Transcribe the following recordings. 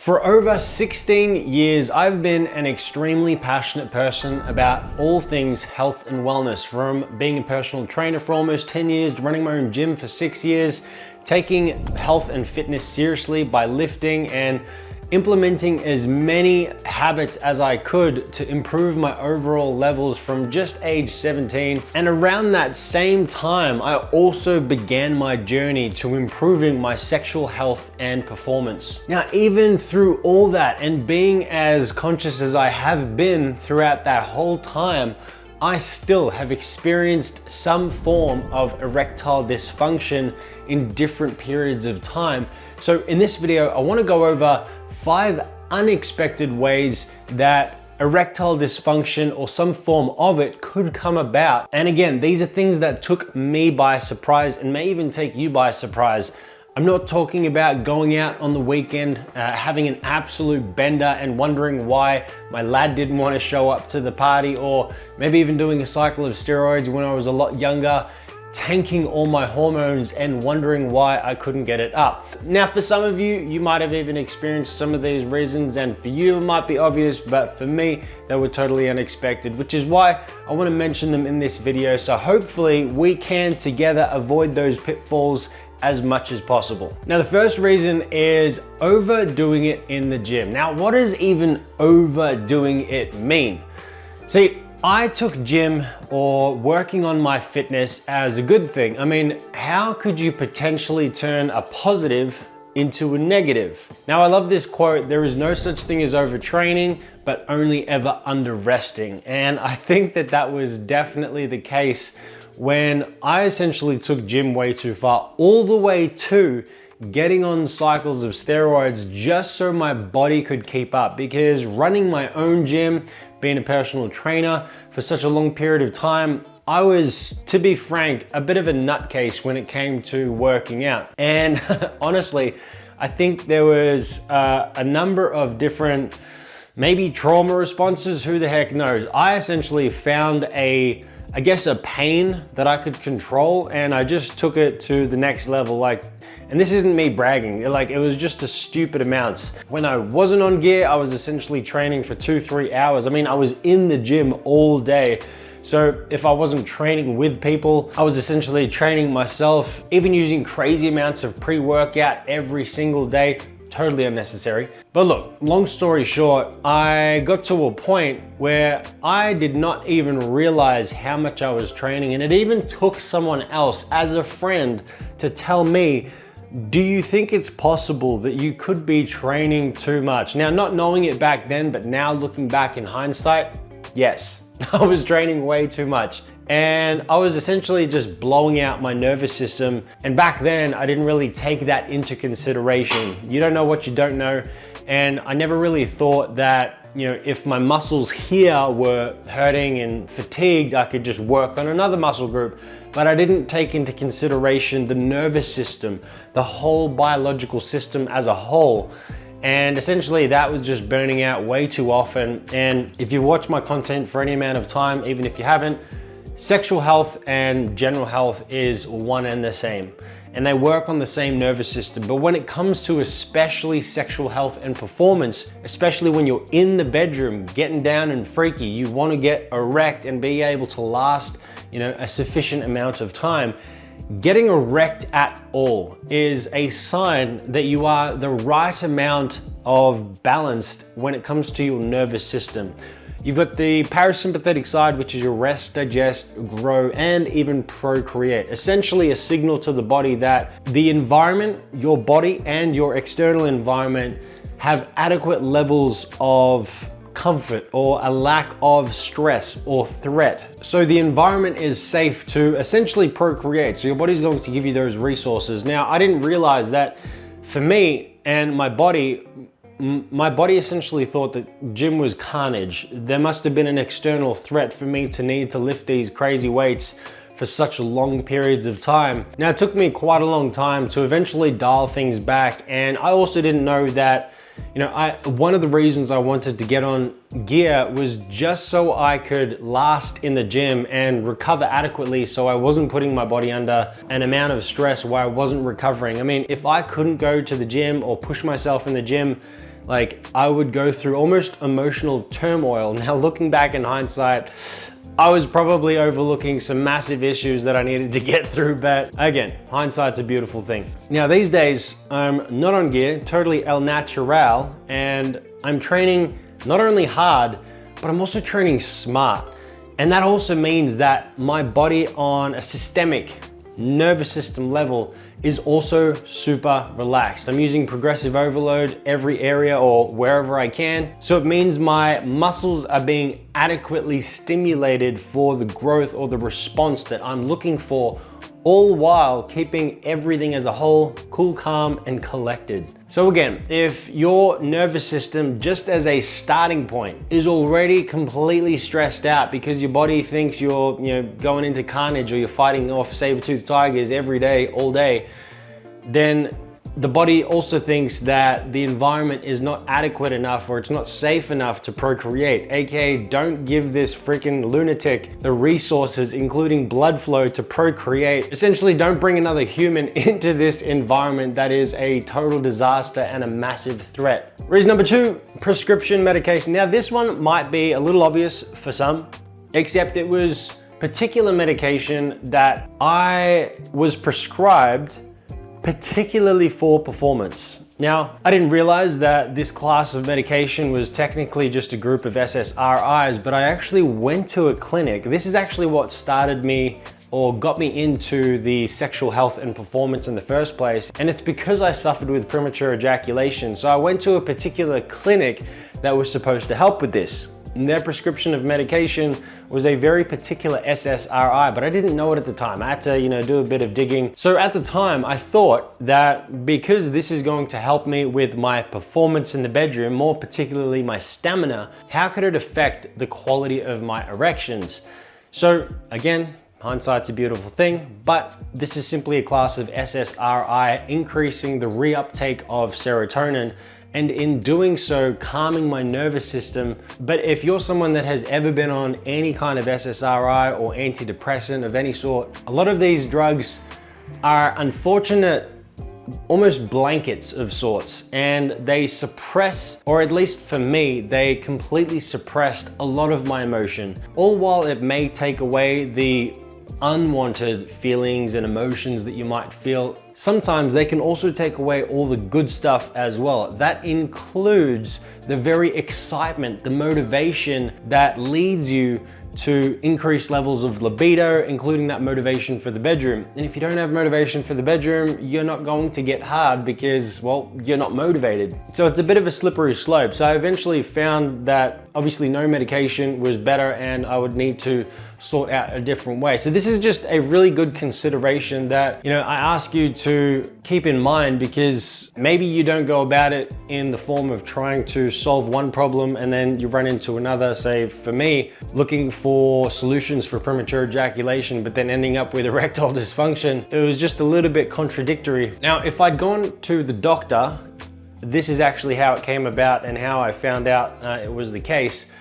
For over 16 years, I've been an extremely passionate person about all things health and wellness, from being a personal trainer for almost 10 years, running my own gym for 6 years, taking health and fitness seriously by lifting and implementing as many habits as I could to improve my overall levels from just age 17. And around that same time, I also began my journey to improving my sexual health and performance. Now, even through all that and being as conscious as I have been throughout that whole time, I still have experienced some form of erectile dysfunction in different periods of time. So in this video, I want to go over 5 unexpected ways that erectile dysfunction or some form of it could come about. And again, these are things that took me by surprise and may even take you by surprise. I'm not talking about going out on the weekend, having an absolute bender and wondering why my lad didn't want to show up to the party, or maybe even doing a cycle of steroids when I was a lot younger, tanking all my hormones and wondering why I couldn't get it up. Now, for some of you, you might have even experienced some of these reasons, and for you it might be obvious, but for me, they were totally unexpected, which is why I want to mention them in this video. So hopefully we can together avoid those pitfalls as much as possible. Now, the first reason is overdoing it in the gym. Now, what does even overdoing it mean? See, I took gym or working on my fitness as a good thing. I mean, how could you potentially turn a positive into a negative? Now, I love this quote: there is no such thing as overtraining, but only ever under resting. And I think that that was definitely the case when I essentially took gym way too far, all the way to getting on cycles of steroids just so my body could keep up. Because running my own gym, being a personal trainer for such a long period of time, I was, to be frank, a bit of a nutcase when it came to working out. And honestly, I think there was a number of different, maybe trauma responses, who the heck knows. I essentially found a pain that I could control, and I just took it to the next level. And this isn't me bragging, it was just a stupid amounts. When I wasn't on gear, I was essentially training for 2-3 hours. I mean, I was in the gym all day. So if I wasn't training with people, I was essentially training myself, even using crazy amounts of pre-workout every single day. Totally unnecessary. But look, long story short, I got to a point where I did not even realize how much I was training, and it even took someone else as a friend to tell me, do you think it's possible that you could be training too much? Now, not knowing it back then, but now looking back in hindsight, yes, I was training way too much. And I was essentially just blowing out my nervous system. And back then, I didn't really take that into consideration. You don't know what you don't know. And I never really thought that, if my muscles here were hurting and fatigued, I could just work on another muscle group. But I didn't take into consideration the nervous system, the whole biological system as a whole. And essentially that was just burning out way too often. And if you've watched my content for any amount of time, even if you haven't, sexual health and general health is one and the same, and they work on the same nervous system. But when it comes to especially sexual health and performance, especially when you're in the bedroom getting down and freaky, you want to get erect and be able to last, a sufficient amount of time. Getting erect at all is a sign that you are the right amount of balanced when it comes to your nervous system. You've got the parasympathetic side, which is your rest, digest, grow, and even procreate. Essentially a signal to the body that the environment, your body and your external environment have adequate levels of comfort or a lack of stress or threat. So the environment is safe to essentially procreate. So your body's going to give you those resources. Now, I didn't realize that for me and my body essentially thought that gym was carnage. There must have been an external threat for me to need to lift these crazy weights for such long periods of time. Now, it took me quite a long time to eventually dial things back. And I also didn't know that, one of the reasons I wanted to get on gear was just so I could last in the gym and recover adequately, so I wasn't putting my body under an amount of stress where I wasn't recovering. I mean, if I couldn't go to the gym or push myself in the gym, Like, I would go through almost emotional turmoil. Now, looking back in hindsight, I was probably overlooking some massive issues that I needed to get through, but again, hindsight's a beautiful thing. Now, these days, I'm not on gear, totally el natural, and I'm training not only hard, but I'm also training smart. And that also means that my body on a systemic nervous system level is also super relaxed. I'm using progressive overload every area or wherever I can. So it means my muscles are being adequately stimulated for the growth or the response that I'm looking for, all while keeping everything as a whole cool, calm, and collected. So again, if your nervous system, just as a starting point, is already completely stressed out because your body thinks you're going into carnage or you're fighting off saber-toothed tigers every day, all day, then the body also thinks that the environment is not adequate enough or it's not safe enough to procreate, aka don't give this freaking lunatic the resources, including blood flow, to procreate. Essentially, don't bring another human into this environment that is a total disaster and a massive threat. Reason number 2, prescription medication. Now, this one might be a little obvious for some, except it was particular medication that I was prescribed particularly for performance. Now, I didn't realize that this class of medication was technically just a group of SSRIs, but I actually went to a clinic. This is actually what started me or got me into the sexual health and performance in the first place. And it's because I suffered with premature ejaculation. So I went to a particular clinic that was supposed to help with this. And their prescription of medication was a very particular SSRI, but I didn't know it at the time. I had to, do a bit of digging. So at the time, I thought that because this is going to help me with my performance in the bedroom, more particularly my stamina, how could it affect the quality of my erections? So again, hindsight's a beautiful thing, but this is simply a class of SSRI increasing the reuptake of serotonin, and in doing so, calming my nervous system. But if you're someone that has ever been on any kind of SSRI or antidepressant of any sort, a lot of these drugs are unfortunate, almost blankets of sorts, and they suppress, or at least for me, they completely suppressed a lot of my emotion. All while it may take away the unwanted feelings and emotions that you might feel, sometimes they can also take away all the good stuff as well. That includes the very excitement, the motivation that leads you to increase levels of libido, including that motivation for the bedroom. And if you don't have motivation for the bedroom, you're not going to get hard because, well, you're not motivated. So it's a bit of a slippery slope. So I eventually found that obviously no medication was better and I would need to sort out a different way. So this is just a really good consideration that, I ask you to keep in mind, because maybe you don't go about it in the form of trying to solve one problem and then you run into another. Say for me, looking for solutions for premature ejaculation, but then ending up with erectile dysfunction, it was just a little bit contradictory. Now, if I'd gone to the doctor, this is actually how it came about and how I found out it was the case.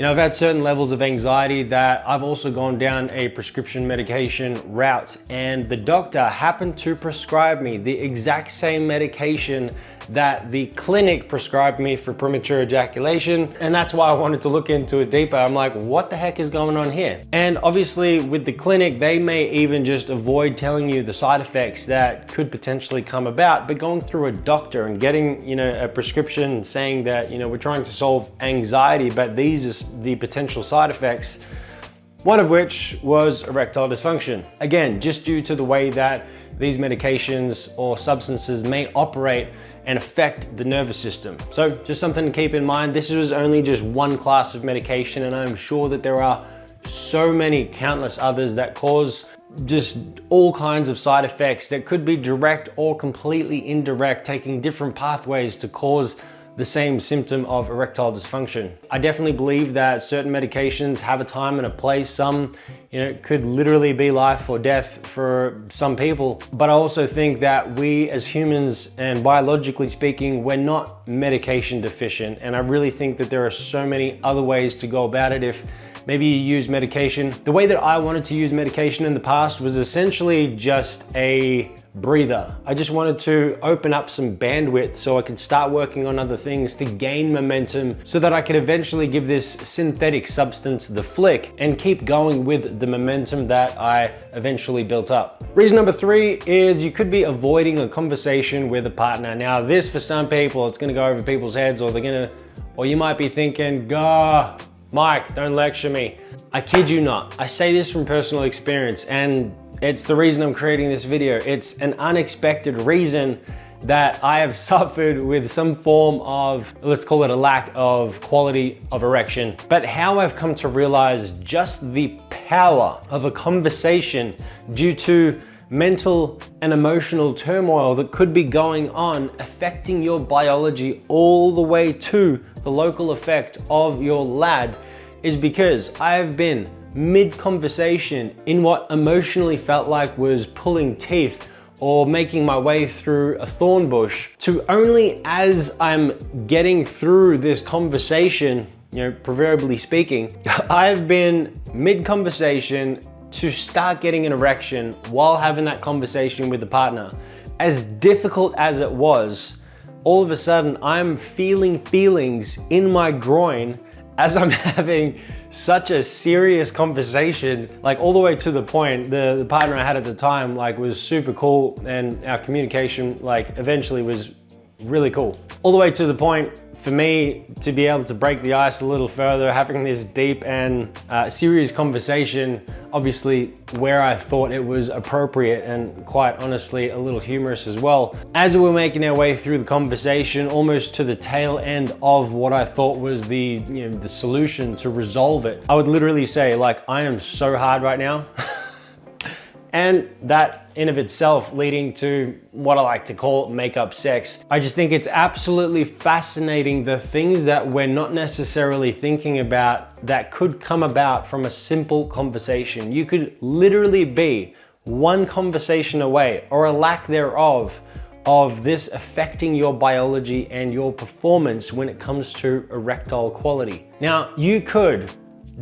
I've had certain levels of anxiety that I've also gone down a prescription medication route, and the doctor happened to prescribe me the exact same medication that the clinic prescribed me for premature ejaculation. And that's why I wanted to look into it deeper. I'm like, what the heck is going on here? And obviously with the clinic, they may even just avoid telling you the side effects that could potentially come about, but going through a doctor and getting, a prescription saying that, we're trying to solve anxiety, but these are the potential side effects, one of which was erectile dysfunction. Again, just due to the way that these medications or substances may operate and affect the nervous system. So just something to keep in mind. This was only just one class of medication, and I'm sure that there are so many countless others that cause just all kinds of side effects that could be direct or completely indirect, taking different pathways to cause the same symptom of erectile dysfunction. I definitely believe that certain medications have a time and a place. Some, could literally be life or death for some people. But I also think that we as humans, and biologically speaking, we're not medication deficient. And I really think that there are so many other ways to go about it. If maybe you use medication, the way that I wanted to use medication in the past was essentially just a breather. I just wanted to open up some bandwidth so I could start working on other things to gain momentum so that I could eventually give this synthetic substance the flick and keep going with the momentum that I eventually built up. Reason number 3 is you could be avoiding a conversation with a partner. Now this, for some people, it's gonna go over people's heads, or you might be thinking, "Gah, Mike, don't lecture me." I kid you not. I say this from personal experience, and it's the reason I'm creating this video. It's an unexpected reason that I have suffered with some form of, let's call it a lack of quality of erection. But how I've come to realize just the power of a conversation due to mental and emotional turmoil that could be going on, affecting your biology all the way to the local effect of your lad, is because I've been mid-conversation in what emotionally felt like was pulling teeth or making my way through a thorn bush, to only as I'm getting through this conversation, proverbially speaking, I've been mid-conversation to start getting an erection while having that conversation with the partner. As difficult as it was, all of a sudden I'm feeling feelings in my groin as I'm having such a serious conversation, like all the way to the point, the partner I had at the time was super cool, and our communication eventually was really cool. All the way to the point for me to be able to break the ice a little further, having this deep and serious conversation, obviously where I thought it was appropriate and quite honestly a little humorous as well. As we were making our way through the conversation, almost to the tail end of what I thought was the solution to resolve it, I would literally say, I am so hard right now. And that in of itself leading to what I like to call make-up sex. I just think it's absolutely fascinating the things that we're not necessarily thinking about that could come about from a simple conversation. You could literally be one conversation away, or a lack thereof, of this affecting your biology and your performance when it comes to erectile quality. Now, you could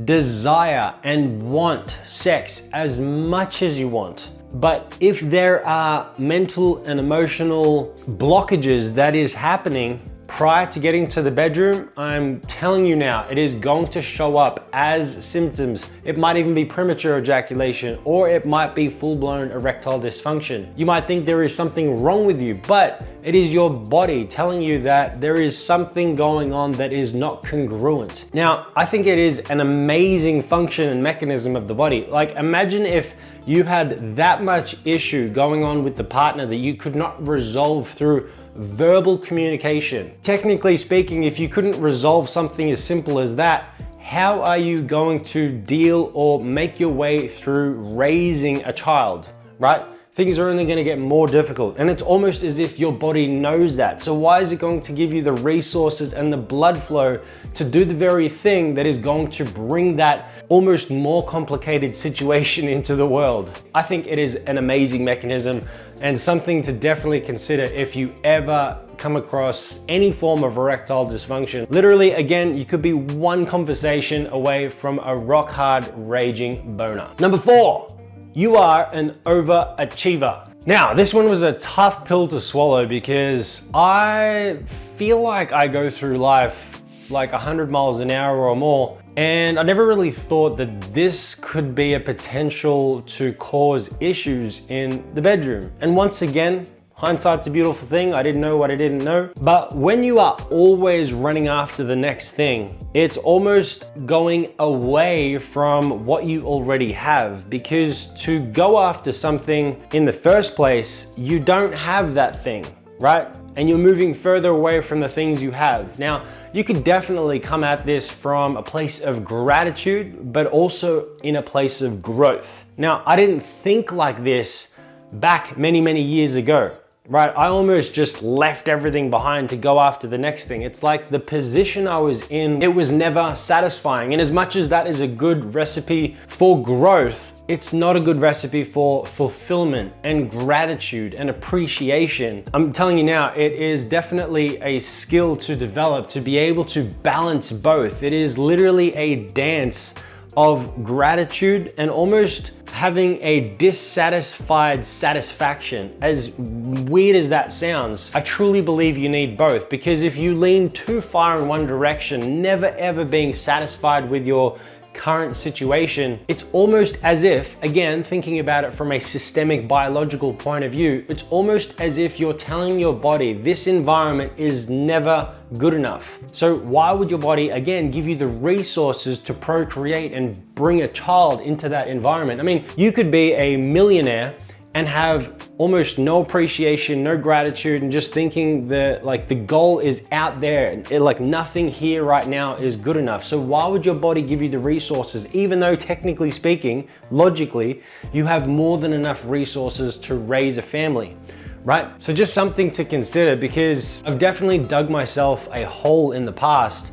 desire and want sex as much as you want, but if there are mental and emotional blockages that is happening prior to getting to the bedroom, I'm telling you now, it is going to show up as symptoms. It might even be premature ejaculation, or it might be full-blown erectile dysfunction. You might think there is something wrong with you, but it is your body telling you that there is something going on that is not congruent. Now, I think it is an amazing function and mechanism of the body. Imagine if you had that much issue going on with the partner that you could not resolve through verbal communication. Technically speaking, if you couldn't resolve something as simple as that, how are you going to deal or make your way through raising a child, right? Things are only going to get more difficult, and it's almost as if your body knows that. So why is it going to give you the resources and the blood flow to do the very thing that is going to bring that almost more complicated situation into the world? I think it is an amazing mechanism and something to definitely consider if you ever come across any form of erectile dysfunction. Literally, again, you could be one conversation away from a rock hard raging boner. Number 4, you are an overachiever. Now, this one was a tough pill to swallow because I feel like I go through life 100 miles an hour or more, and I never really thought that this could be a potential to cause issues in the bedroom. And once again, hindsight's a beautiful thing. I didn't know what I didn't know. But when you are always running after the next thing, it's almost going away from what you already have, because to go after something in the first place, you don't have that thing, right? And you're moving further away from the things you have. Now, you could definitely come at this from a place of gratitude, but also in a place of growth. Now, I didn't think like this back many, many years ago, right? I almost just left everything behind to go after the next thing. It's like the position I was in, it was never satisfying. And as much as that is a good recipe for growth, it's not a good recipe for fulfillment and gratitude and appreciation. I'm telling you now, it is definitely a skill to develop, to be able to balance both. It is literally a dance of gratitude and almost having a dissatisfied satisfaction. As weird as that sounds, I truly believe you need both, because if you lean too far in one direction, never ever being satisfied with your current situation, it's almost as if, again, thinking about it from a systemic biological point of view, it's almost as if you're telling your body this environment is never good enough. So why would your body, again, give you the resources to procreate and bring a child into that environment? I mean, you could be a millionaire and have almost no appreciation, no gratitude, and just thinking that like the goal is out there, like nothing here right now is good enough. So why would your body give you the resources, even though technically speaking, logically, you have more than enough resources to raise a family, right? So just something to consider, because I've definitely dug myself a hole in the past,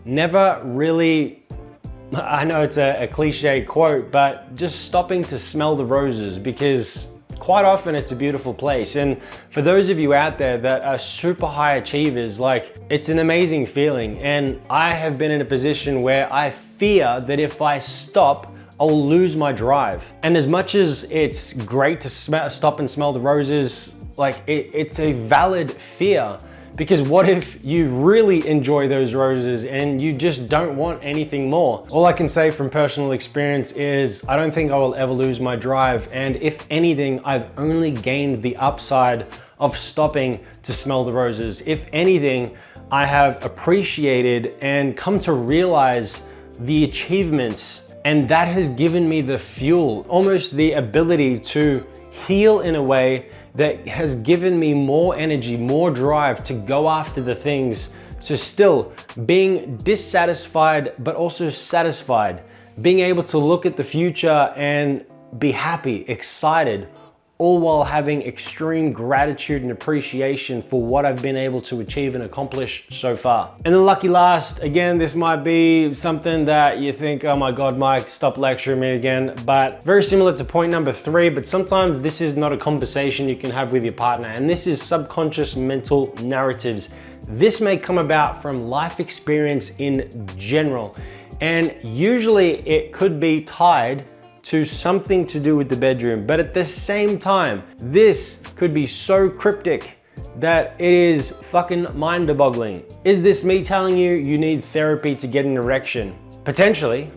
never really, I know it's a cliche quote, but just stopping to smell the roses, because quite often it's a beautiful place. And for those of you out there that are super high achievers, like it's an amazing feeling. And I have been in a position where I fear that if I stop, I'll lose my drive. And as much as it's great to stop and smell the roses, like it's a valid fear. Because what if you really enjoy those roses and you just don't want anything more? All I can say from personal experience is I don't think I will ever lose my drive. And if anything, I've only gained the upside of stopping to smell the roses. If anything, I have appreciated and come to realize the achievements, and that has given me the fuel, almost the ability to heal in a way that has given me more energy, more drive to go after the things. So still being dissatisfied, but also satisfied, being able to look at the future and be happy, excited, all while having extreme gratitude and appreciation for what I've been able to achieve and accomplish so far. And the lucky last, again, this might be something that you think, oh my God, Mike, stop lecturing me again, but very similar to point number 3, but sometimes this is not a conversation you can have with your partner, and this is subconscious mental narratives. This may come about from life experience in general, and usually it could be tied to something to do with the bedroom. But at the same time, this could be so cryptic that it is fucking mind-boggling. Is this me telling you you need therapy to get an erection? Potentially.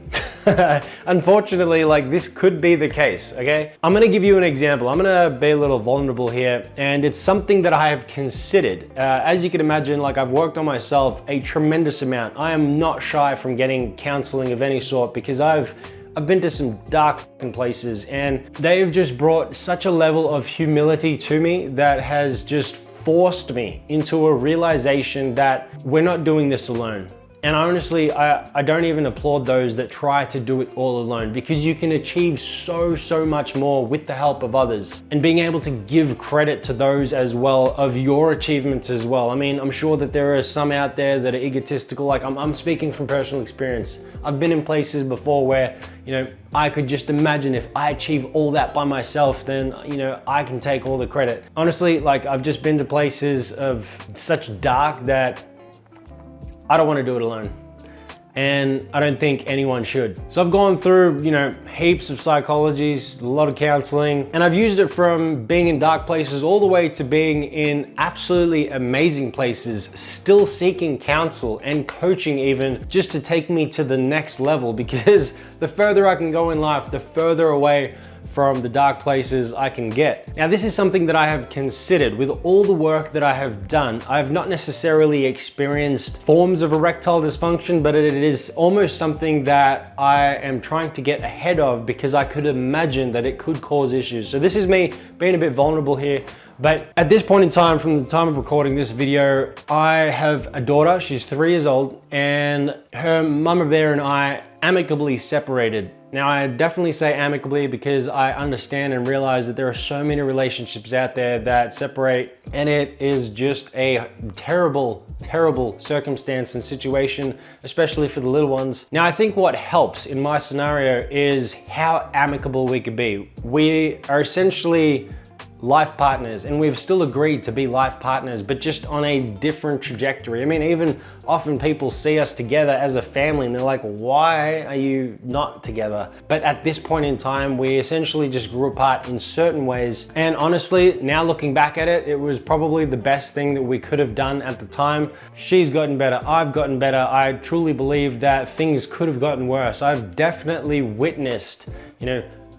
Unfortunately, like this could be the case, okay? I'm gonna give you an example. I'm gonna be a little vulnerable here, and it's something that I have considered. As you can imagine, like I've worked on myself a tremendous amount. I am not shy from getting counseling of any sort, because I've been to some dark places, and they've just brought such a level of humility to me that has just forced me into a realization that we're not doing this alone. And honestly, I don't even applaud those that try to do it all alone, because you can achieve so much more with the help of others, and being able to give credit to those as well of your achievements as well. I mean, I'm sure that there are some out there that are egotistical. Like I'm speaking from personal experience. I've been in places before where, you know, I could just imagine if I achieve all that by myself, then, you know, I can take all the credit. Honestly, like I've just been to places of such dark that I don't want to do it alone. And I don't think anyone should. So I've gone through, you know, heaps of psychologies, a lot of counseling, and I've used it from being in dark places all the way to being in absolutely amazing places, still seeking counsel and coaching even, just to take me to the next level, because the further I can go in life, the further away from the dark places I can get. Now, this is something that I have considered. With all the work that I have done, I have not necessarily experienced forms of erectile dysfunction, but it is almost something that I am trying to get ahead of, because I could imagine that it could cause issues. So this is me being a bit vulnerable here. But at this point in time, from the time of recording this video, I have a daughter. She's 3 years old, and her mama bear and I amicably separated. Now, I definitely say amicably because I understand and realize that there are so many relationships out there that separate, and it is just a terrible circumstance and situation, especially for the little ones. Now, I think what helps in my scenario is how amicable we could be. We are essentially life partners, and we've still agreed to be life partners, but just on a different trajectory. I mean, even often people see us together as a family and they're like, why are you not together? But at this point in time, we essentially just grew apart in certain ways. And honestly, now looking back at it, it was probably the best thing that we could have done at the time. She's gotten better, I've gotten better. I truly believe that things could have gotten worse. I've definitely witnessed,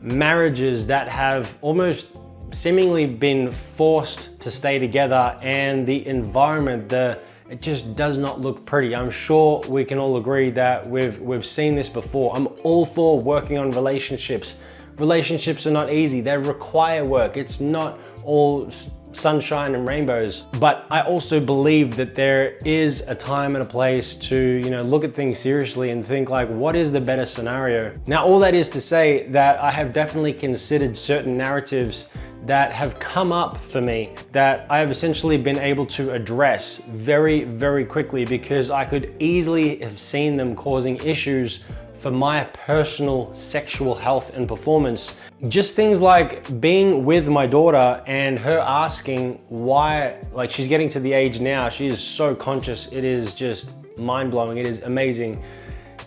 marriages that have almost seemingly been forced to stay together, and the environment, it just does not look pretty. I'm sure we can all agree that we've seen this before. I'm all for working on relationships. Relationships are not easy. They require work. It's not all sunshine and rainbows. But I also believe that there is a time and a place to, look at things seriously and think like, what is the better scenario? Now, all that is to say that I have definitely considered certain narratives that have come up for me that I have essentially been able to address very, very quickly, because I could easily have seen them causing issues for my personal sexual health and performance. Just things like being with my daughter and her asking why, like, she's getting to the age now, she is so conscious, it is just mind-blowing, it is amazing.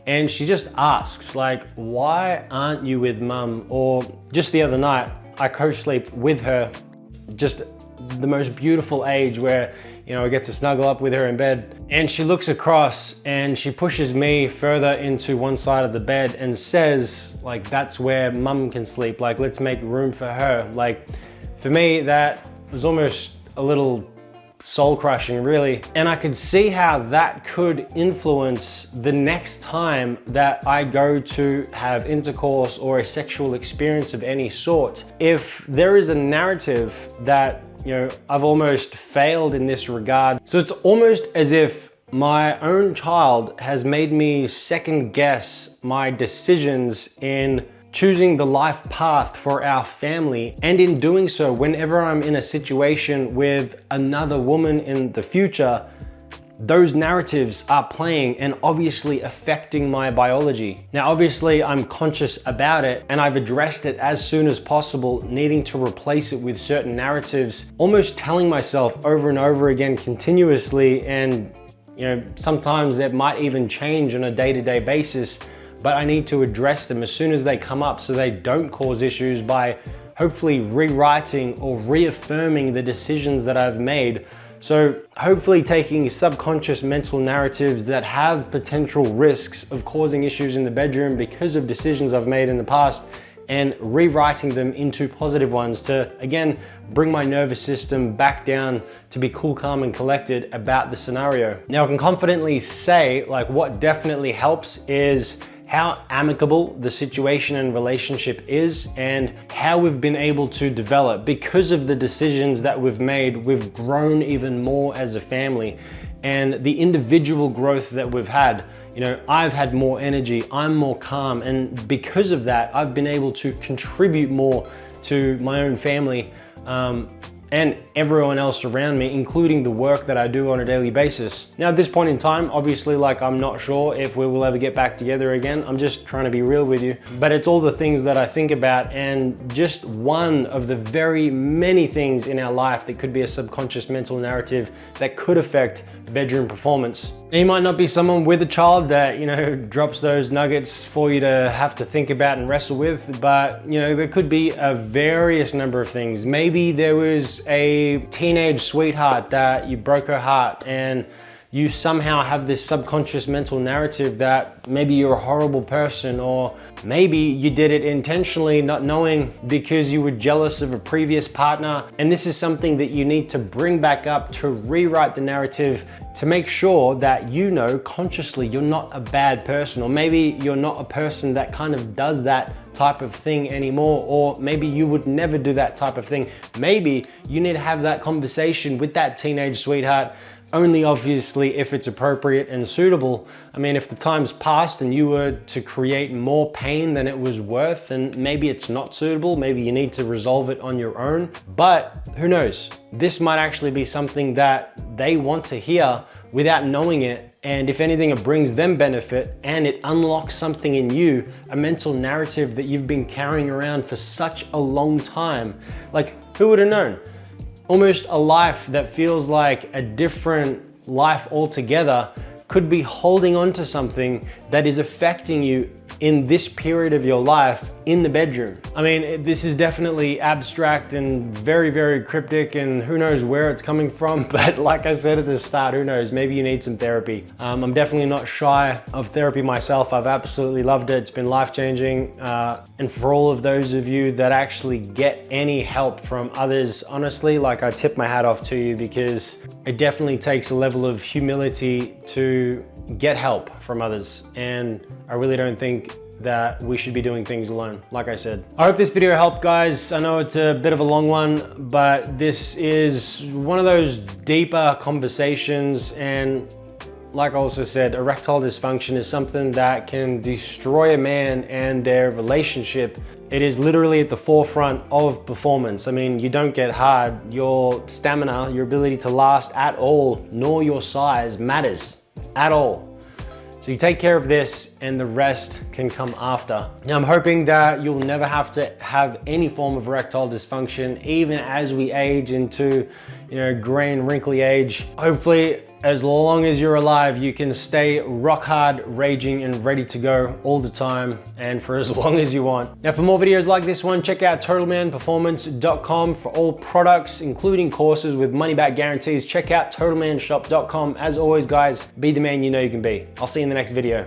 And she just asks, like, why aren't you with mum? Or just the other night, I co-sleep with her, just the most beautiful age where, I get to snuggle up with her in bed, and she looks across and she pushes me further into one side of the bed and says, like, that's where mum can sleep, like, let's make room for her. Like, for me, that was almost a little soul crushing, really. And I could see how that could influence the next time that I go to have intercourse or a sexual experience of any sort. If there is a narrative that, I've almost failed in this regard. So it's almost as if my own child has made me second guess my decisions in choosing the life path for our family. And in doing so, whenever I'm in a situation with another woman in the future, those narratives are playing and obviously affecting my biology. Now, obviously I'm conscious about it, and I've addressed it as soon as possible, needing to replace it with certain narratives, almost telling myself over and over again continuously. And sometimes it might even change on a day-to-day basis, but I need to address them as soon as they come up so they don't cause issues by hopefully rewriting or reaffirming the decisions that I've made. So hopefully taking subconscious mental narratives that have potential risks of causing issues in the bedroom because of decisions I've made in the past, and rewriting them into positive ones to, again, bring my nervous system back down to be cool, calm, and collected about the scenario. Now, I can confidently say, like, what definitely helps is how amicable the situation and relationship is, and how we've been able to develop. Because of the decisions that we've made, we've grown even more as a family, and the individual growth that we've had. I've had more energy, I'm more calm, and because of that, I've been able to contribute more to my own family and everyone else around me, including the work that I do on a daily basis. Now, at this point in time, obviously, like, I'm not sure if we will ever get back together again. I'm just trying to be real with you. But it's all the things that I think about, and just one of the very many things in our life that could be a subconscious mental narrative that could affect bedroom performance. Now, you might not be someone with a child that, drops those nuggets for you to have to think about and wrestle with, but, there could be a various number of things. Maybe there was a teenage sweetheart that you broke her heart, and you somehow have this subconscious mental narrative that maybe you're a horrible person, or maybe you did it intentionally, not knowing, because you were jealous of a previous partner. And this is something that you need to bring back up to rewrite the narrative, to make sure that consciously you're not a bad person, or maybe you're not a person that kind of does that type of thing anymore, or maybe you would never do that type of thing. Maybe you need to have that conversation with that teenage sweetheart, only obviously if it's appropriate and suitable. I mean, if the time's passed and you were to create more pain than it was worth, then maybe it's not suitable. Maybe you need to resolve it on your own. But who knows? This might actually be something that they want to hear without knowing it, And if anything, it brings them benefit and it unlocks something in you, a mental narrative that you've been carrying around for such a long time. Like, who would have known? Almost a life that feels like a different life altogether could be holding on to something that is affecting you in this period of your life in the bedroom. I mean, this is definitely abstract and very, very cryptic, and who knows where it's coming from, but like I said at the start, who knows, maybe you need some therapy. I'm definitely not shy of therapy myself. I've absolutely loved it. It's been life-changing. And for all of those of you that actually get any help from others, honestly, like, I tip my hat off to you, because it definitely takes a level of humility to get help from others. And I really don't think that we should be doing things alone, like I said. I hope this video helped, guys. I know it's a bit of a long one, but this is one of those deeper conversations. And like I also said, erectile dysfunction is something that can destroy a man and their relationship. It is literally at the forefront of performance. I mean, you don't get hard, your stamina, your ability to last at all, nor your size matters at all. So you take care of this and the rest can come after. Now, I'm hoping that you'll never have to have any form of erectile dysfunction, even as we age into, gray and wrinkly age. Hopefully, as long as you're alive, you can stay rock hard, raging and ready to go all the time, and for as long as you want. Now, for more videos like this one, check out totalmanperformance.com for all products, including courses with money back guarantees. Check out totalmanshop.com. As always, guys, be the man you know you can be. I'll see you in the next video.